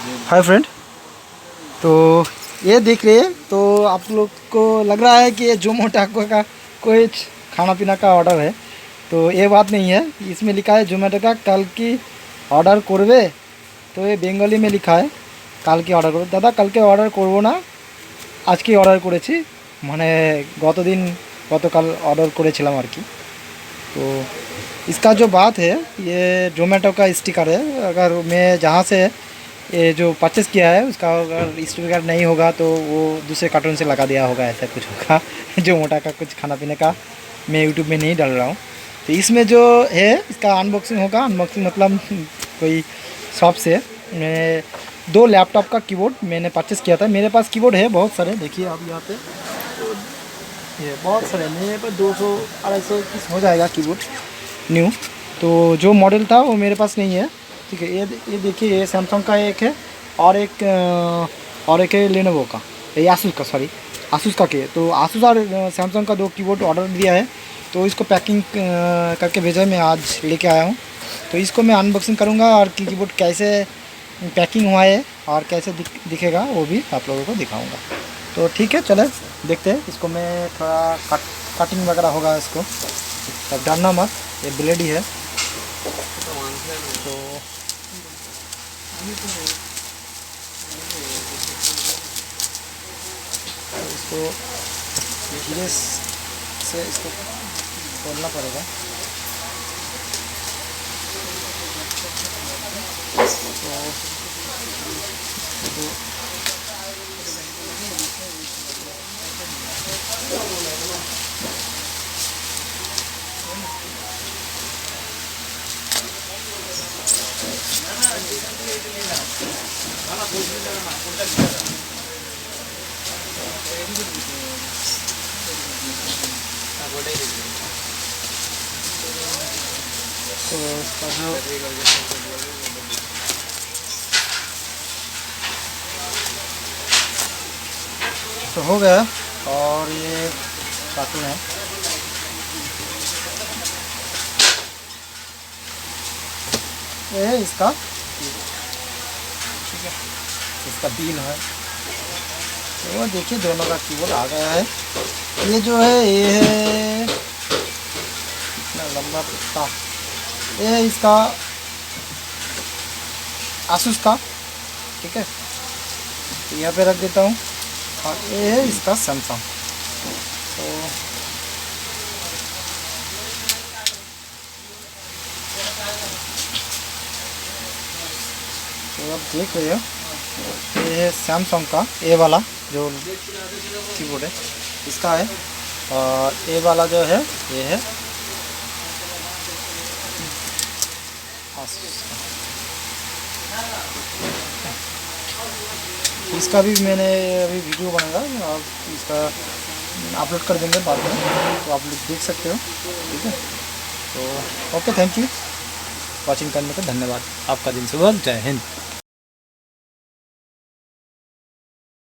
Hi friend. तो ये देख रहे हैं तो आप लोग को लग रहा है कि ये जोमेटो का कोई खाना पीना का ऑर्डर है। तो ये बात नहीं है, इसमें लिखा है जोमेटो का कल की ऑर्डर करबे। तो ये बेंगली में लिखा है कल की ऑर्डर करबे। दादा कल के ऑर्डर करबो ना, आज की ऑर्डर করেছি, মানে गतकाल ऑर्डर করেছিলাম আর কি। तो इसका जो बात है, ये जोमेटो का स्टिकर है। अगर मैं जहाँ से ये जो परचेज़ किया है उसका अगर स्टिकर नहीं होगा तो वो दूसरे कार्टून से लगा दिया होगा, ऐसा कुछ होगा। जो मोटा का कुछ खाना पीने का मैं यूट्यूब में नहीं डाल रहा हूँ। तो इसमें जो है इसका अनबॉक्सिंग होगा। अनबॉक्सिंग मतलब कोई शॉप से मैं 2 लैपटॉप का कीबोर्ड मैंने परचेज़ किया था। मेरे पास कीबोर्ड है बहुत सारे, देखिए आप यहाँ पे, ये बहुत सारे मेरे पास 200-250 पीस हो जाएगा कीबोर्ड न्यू। तो जो मॉडल था वो मेरे पास नहीं है, ठीक है। ये देखिए, ये सैमसंग का एक है और एक है लेनोवो का, ये आसूस का, सॉरी आसूस का के। तो आसूस और सैमसंग का 2 कीबोर्ड ऑर्डर दिया है। तो इसको पैकिंग करके भेजा है, मैं आज लेके आया हूँ। तो इसको मैं अनबॉक्सिंग करूँगा और कीबोर्ड कैसे पैकिंग हुआ है और कैसे दिखेगा वो भी आप लोगों को दिखाऊँगा। तो ठीक है, चले देखते हैं इसको। मैं थोड़ा कटिंग वगैरह होगा इसको, तब डरना मत, ये ब्लेड ही है। तो इसको धीरे से इसको खोलना पड़ेगा। तो इसका जो तो हो गया। और ये कार्टून है, ये है इसका, ठीक है, इसका बिल है। तो देखिए दोनों का कीबोर्ड आ गया है। ये जो है ये है इतना लंबा पत्ता, ये है इसका आसूस का, ठीक है। तो यहाँ पे रख देता हूँ। और ये है इसका सैमसंग। तो आप देख रहे हो, ये है सैमसंग का ए वाला जो कीबोर्ड है इसका है। और ए वाला जो है ये है आसूस का। इसका भी मैंने अभी वीडियो बनाएगा और इसका अपलोड कर देंगे बाद में, तो आप लोग देख सकते हो, ठीक है। तो ओके, थैंक यू वॉचिंग करने का, धन्यवाद। आपका दिन शुभ हो, जय हिंद।